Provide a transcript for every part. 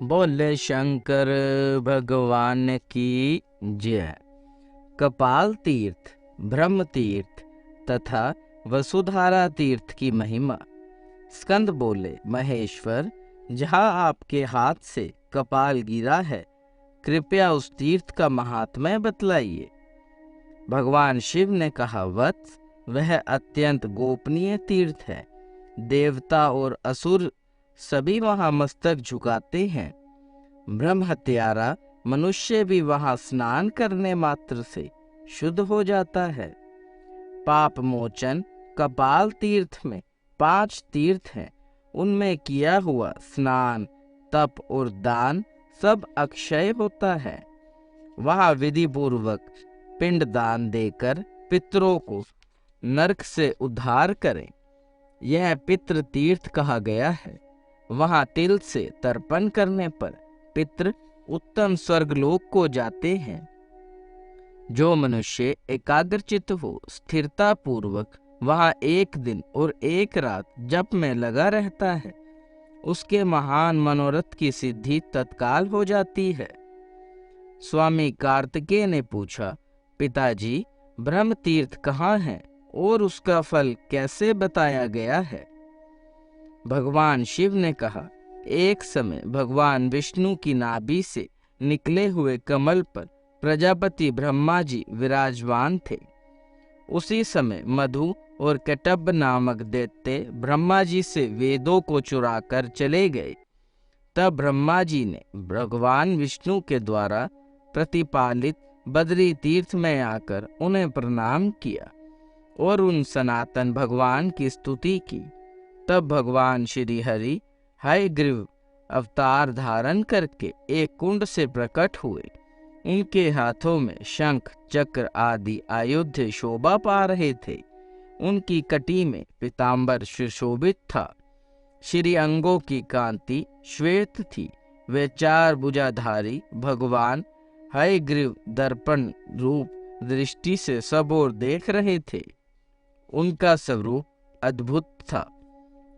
बोले शंकर भगवान की जय। कपाल तीर्थ, ब्रह्म तीर्थ तथा वसुधारा तीर्थ की महिमा। स्कंद बोले, महेश्वर, जहाँ आपके हाथ से कपाल गिरा है, कृपया उस तीर्थ का महात्म्य बतलाइए। भगवान शिव ने कहा, वत्स, वह अत्यंत गोपनीय तीर्थ है। देवता और असुर सभी वहां मस्तक झुकाते हैं। ब्रह्म हत्यारा मनुष्य भी वहां स्नान करने मात्र से शुद्ध हो जाता है। पाप मोचन कपाल तीर्थ में 5 तीर्थ हैं। उनमें किया हुआ स्नान, तप और दान सब अक्षय होता है। वहां विधि पूर्वक पिंड दान देकर पितरों को नरक से उद्धार करें। यह पितृ तीर्थ कहा गया है। वहां तिल से तर्पण करने पर पितृ उत्तम स्वर्गलोक को जाते हैं। जो मनुष्य एकाग्रचित्त हो, स्थिरता पूर्वक वहां 1 दिन और 1 रात जप में लगा रहता है, उसके महान मनोरथ की सिद्धि तत्काल हो जाती है। स्वामी कार्तिकेय ने पूछा, पिताजी, ब्रह्म तीर्थ कहाँ है और उसका फल कैसे बताया गया है? भगवान शिव ने कहा, एक समय भगवान विष्णु की नाभि से निकले हुए कमल पर प्रजापति ब्रह्मा जी विराजमान थे। उसी समय मधु और कटब नामक दैत्य ब्रह्मा जी से वेदों को चुराकर चले गए। तब ब्रह्मा जी ने भगवान विष्णु के द्वारा प्रतिपालित बद्री तीर्थ में आकर उन्हें प्रणाम किया और उन सनातन भगवान की स्तुति की। तब भगवान श्री हरि हयग्रीव अवतार धारण करके एक कुंड से प्रकट हुए। उनके हाथों में शंख, चक्र आदि आयुध शोभा पा रहे थे। उनकी कटी में पीतांबर सुशोभित था। श्री अंगों की कांति श्वेत थी। वे 4 भुजाधारी भगवान हयग्रीव दर्पण रूप दृष्टि से सब ओर देख रहे थे। उनका स्वरूप अद्भुत था।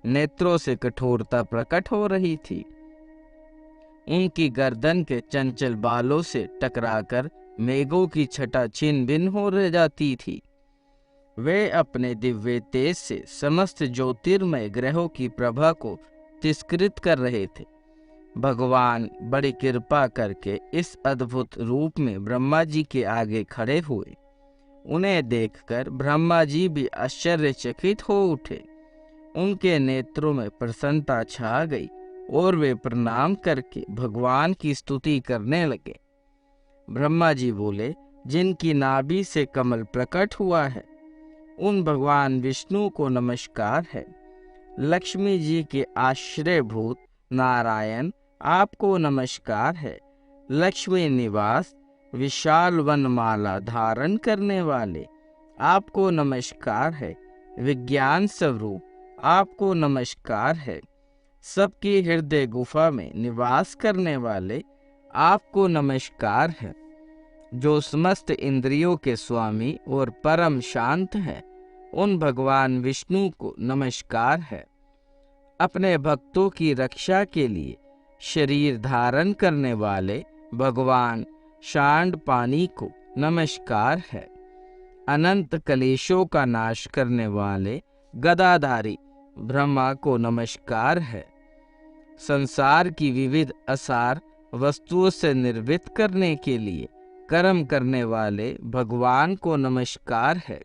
नेत्रों से कठोरता प्रकट हो रही थी। उनकी गर्दन के चंचल बालों से टकराकर मेघों की छटा छिन्न भिन्न हो रह जाती थी। वे अपने दिव्य तेज से समस्त ज्योतिर्मय ग्रहों की प्रभा को तिरस्कृत कर रहे थे। भगवान बड़ी कृपा करके इस अद्भुत रूप में ब्रह्मा जी के आगे खड़े हुए। उन्हें देखकर ब्रह्मा जी भी आश्चर्यचकित हो उठे। उनके नेत्रों में प्रसन्नता छा गई और वे प्रणाम करके भगवान की स्तुति करने लगे। ब्रह्मा जी बोले, जिनकी नाभि से कमल प्रकट हुआ है, उन भगवान विष्णु को नमस्कार है। लक्ष्मी जी के आश्रयभूत नारायण, आपको नमस्कार है। लक्ष्मी निवास विशाल वनमाला धारण करने वाले, आपको नमस्कार है। विज्ञान स्वरूप, आपको नमस्कार है। सबकी हृदय गुफा में निवास करने वाले, आपको नमस्कार है। जो समस्त इंद्रियों के स्वामी और परम शांत हैं, उन भगवान विष्णु को नमस्कार है। अपने भक्तों की रक्षा के लिए शरीर धारण करने वाले भगवान शांड पानी को नमस्कार है। अनंत कलेशों का नाश करने वाले गदाधारी ब्रह्मा को नमस्कार है। संसार की विविध असार वस्तुओं से निर्वृत्त करने के लिए कर्म करने वाले भगवान को नमस्कार है।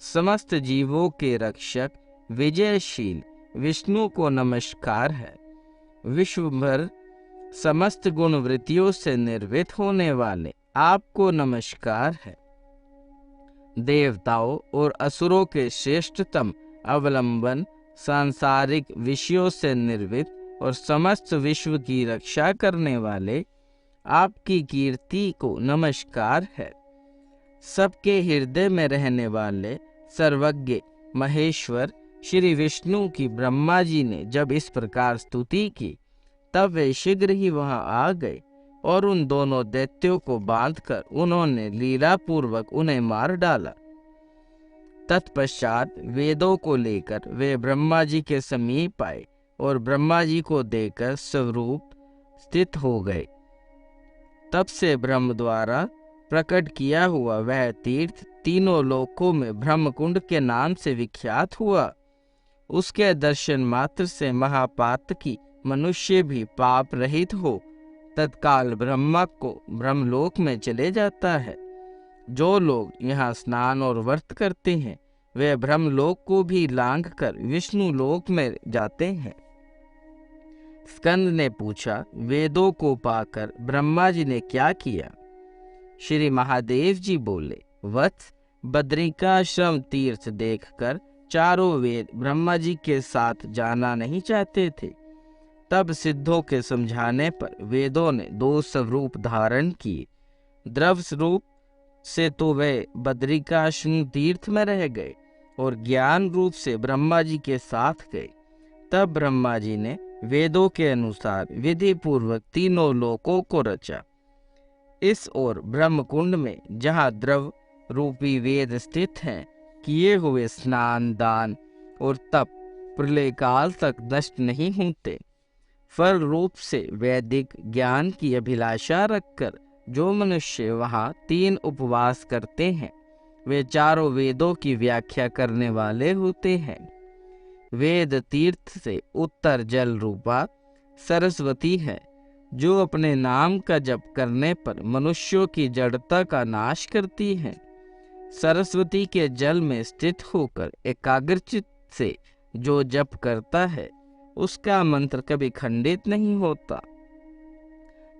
समस्त जीवों के रक्षक विजयशील विष्णु को नमस्कार है। विश्व भर समस्त गुण वृत्तियों से निर्वृत्त होने वाले, आपको नमस्कार है। देवताओं और असुरों के श्रेष्ठतम अवलंबन, सांसारिक विषयों से निर्वृत्त और समस्त विश्व की रक्षा करने वाले, आपकी कीर्ति को नमस्कार है। सबके हृदय में रहने वाले सर्वज्ञ महेश्वर श्री विष्णु की ब्रह्मा जी ने जब इस प्रकार स्तुति की, तब वे शीघ्र ही वहां आ गए और उन दोनों दैत्यों को बांधकर उन्होंने लीला पूर्वक उन्हें मार डाला। तत्पश्चात वेदों को लेकर वे ब्रह्मा जी के समीप आए और ब्रह्मा जी को देखकर स्वरूप स्थित हो गए। तब से ब्रह्म द्वारा प्रकट किया हुआ वह तीर्थ तीनों लोकों में ब्रह्मकुंड के नाम से विख्यात हुआ। उसके दर्शन मात्र से महापातकी मनुष्य भी पाप रहित हो तत्काल ब्रह्मा को ब्रह्मलोक में चले जाता है। जो लोग यहाँ स्नान और व्रत करते हैं वे ब्रह्मलोक को भी लांघ कर विष्णु लोक में जाते हैं। स्कंद ने पूछा, वेदों को पाकर ब्रह्मा जी ने क्या किया? श्री महादेव जी बोले, वत्स, बद्रिकाश्रम तीर्थ देखकर चारों वेद ब्रह्मा जी के साथ जाना नहीं चाहते थे। तब सिद्धों के समझाने पर वेदों ने 2 स्वरूप धारण किए। द्रव रूप से तो वे बद्रिकाश्रम तीर्थ में रह गए और ज्ञान रूप से ब्रह्मा जी के साथ गए। तब ब्रह्मा जी ने वेदों के अनुसार विधि पूर्वक तीनों लोकों को रचा। इस ओर ब्रह्मकुंड में जहाँ द्रव रूपी वेद स्थित हैं, किए हुए स्नान, दान और तप प्रलय काल तक नष्ट नहीं होते। फल रूप से वैदिक ज्ञान की अभिलाषा रखकर जो मनुष्य वहाँ 3 उपवास करते हैं वे चारों वेदों की व्याख्या करने वाले होते हैं। वेद तीर्थ से उत्तर जल रूपा सरस्वती है, जो अपने नाम का जप करने पर मनुष्यों की जड़ता का नाश करती है। सरस्वती के जल में स्थित होकर एकाग्रचित से जो जप करता है उसका मंत्र कभी खंडित नहीं होता।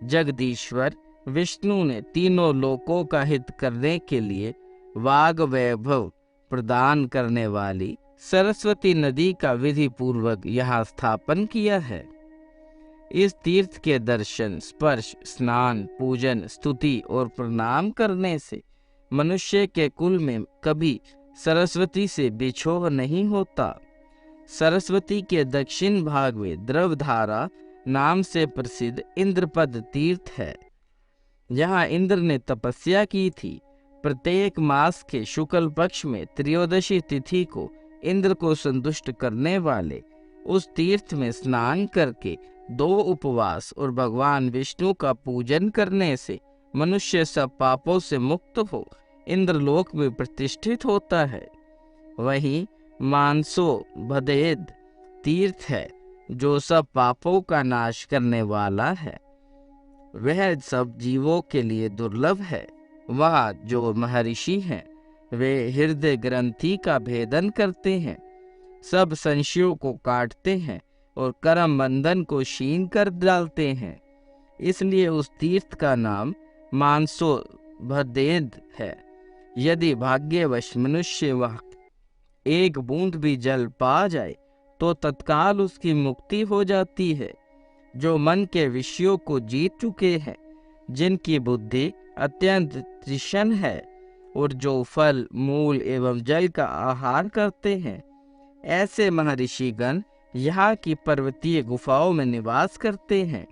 जगदीश्वर विष्णु ने तीनों लोकों का हित करने के लिए वाग वैभव प्रदान करने वाली सरस्वती नदी का विधि पूर्वक यहाँ स्थापन किया है। इस तीर्थ के दर्शन, स्पर्श, स्नान, पूजन, स्तुति और प्रणाम करने से मनुष्य के कुल में कभी सरस्वती से बिछोह नहीं होता। सरस्वती के दक्षिण भाग में द्रवधारा नाम से प्रसिद्ध इंद्रपद तीर्थ है। यहाँ इंद्र ने तपस्या की थी। प्रत्येक मास के शुक्ल पक्ष में त्रयोदशी तिथि को इंद्र को संतुष्ट करने वाले उस तीर्थ में स्नान करके 2 उपवास और भगवान विष्णु का पूजन करने से मनुष्य सब पापों से मुक्त हो इंद्रलोक में प्रतिष्ठित होता है। वही मानसो भदेद तीर्थ है जो सब पापों का नाश करने वाला है। वह सब जीवों के लिए दुर्लभ है। वह जो महर्षि हैं वे हृदय ग्रंथि का भेदन करते हैं, सब संशयों को काटते हैं और कर्म बंधन को क्षीण कर डालते हैं। इसलिए उस तीर्थ का नाम मानसो भदेद है। यदि भाग्यवश मनुष्य वह 1 बूंद भी जल पा जाए तो तत्काल उसकी मुक्ति हो जाती है। जो मन के विषयों को जीत चुके हैं, जिनकी बुद्धि अत्यंत तृष्ण है और जो फल, मूल एवं जल का आहार करते हैं, ऐसे महर्षिगण यहाँ की पर्वतीय गुफाओं में निवास करते हैं।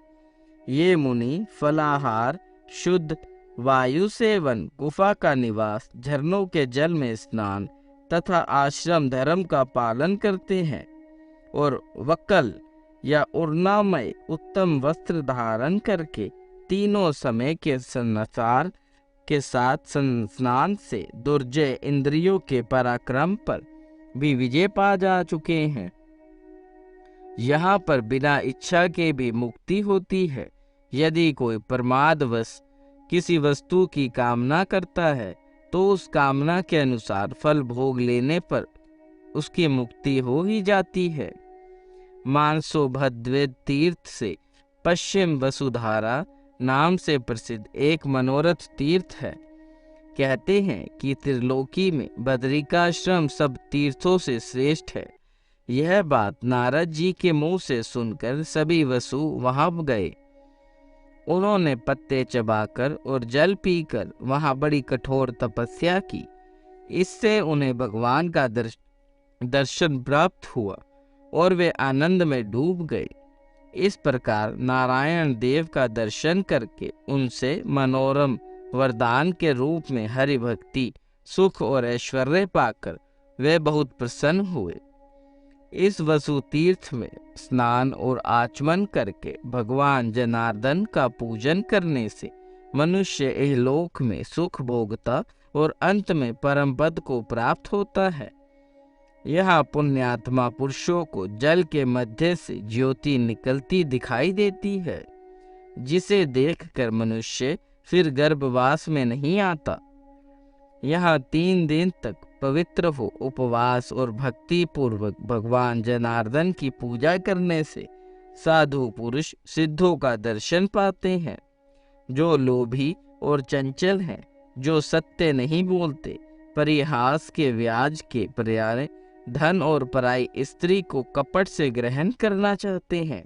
ये मुनि फलाहार, शुद्ध वायु सेवन, गुफा का निवास, झरनों के जल में स्नान तथा आश्रम धर्म का पालन करते हैं और वक्कल या उर्नामय उत्तम वस्त्र धारण करके तीनों समय के संसार के साथ स्नान से दुर्जय इंद्रियों के पराक्रम पर भी विजय पा जा चुके हैं। यहाँ पर बिना इच्छा के भी मुक्ति होती है। यदि कोई प्रमादवश किसी वस्तु की कामना करता है तो उस कामना के अनुसार फल भोग लेने पर उसकी मुक्ति हो ही जाती है। मानसो भद्वेद तीर्थ से पश्चिम वसुधारा नाम से प्रसिद्ध एक मनोरथ तीर्थ है। कहते हैं कि त्रिलोकी में बद्रिकाश्रम सब तीर्थों से श्रेष्ठ है। यह बात नारद जी के मुंह से सुनकर सभी वसु वहां गए। उन्होंने पत्ते चबाकर और जल पीकर वहां बड़ी कठोर तपस्या की। इससे उन्हें भगवान का दर्शन प्राप्त हुआ और वे आनंद में डूब गए। इस प्रकार नारायण देव का दर्शन करके उनसे मनोरम वरदान के रूप में हरि भक्ति, सुख और ऐश्वर्य पाकर वे बहुत प्रसन्न हुए। इस वसु तीर्थ में स्नान और आचमन करके भगवान जनार्दन का पूजन करने से मनुष्य इहलोक में सुख भोगता और अंत में परम पद को प्राप्त होता है। यहाँ पुण्यात्मा पुरुषों को जल के मध्य से ज्योति निकलती दिखाई देती है, जिसे देखकर मनुष्य फिर गर्भवास में नहीं आता। यहाँ 3 दिन तक पवित्र हो उपवास और भक्ति पूर्वक भगवान जनार्दन की पूजा करने से साधु पुरुष सिद्धों का दर्शन पाते हैं। जो लोभी और चंचल हैं, जो सत्य नहीं बोलते, परिहास के व्याज के पर्याय धन और पराई स्त्री को कपट से ग्रहण करना चाहते हैं,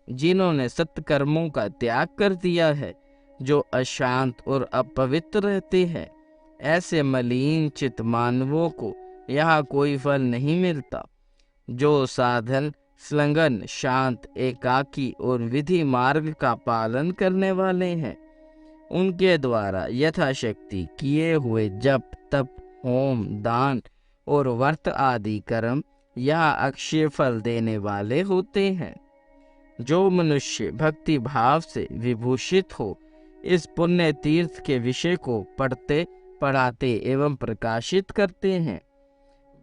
जिन्होंने सत्कर्मों का त्याग कर दिया है, जो अशांत और अपवित्र रहते हैं, ऐसे मलिन चित मानवों को यहाँ कोई फल नहीं मिलता। जो साधन संलग्न शांत एकाकी और विधि मार्ग का पालन करने वाले हैं, उनके द्वारा यथाशक्ति किए हुए जप तप होम दान और व्रत आदि कर्म यहाँ अक्षय फल देने वाले होते हैं। जो मनुष्य भक्ति भाव से विभूषित हो इस पुण्य तीर्थ के विषय को पढ़ते पढ़ाते एवं प्रकाशित करते हैं,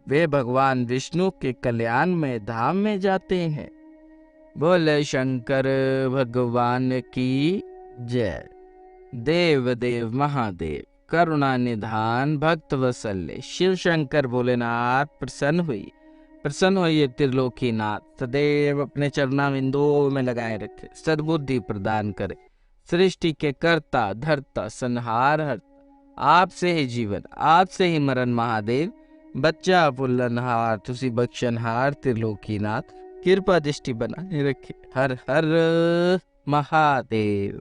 वे भगवान विष्णु के कल्याणमय धाम में जाते हैं। बोले शंकर भगवान की जय। देव देव महादेव करुणा निधान भक्त वत्सल्य शिव शंकर भोलेनाथ प्रसन्न होइए त्रिलोकीनाथ। सदैव अपने चरणाविंदों में लगाए रखे, सद्बुद्धि प्रदान करे। सृष्टि के कर्ता धर्ता संहार हरता, आपसे ही जीवन आपसे ही मरण महादेव। बच्चा पुल्लनहार तुसी बख्शनहार त्रिलोकीनाथ, कृपा दृष्टि बनाए रखे। हर हर महादेव।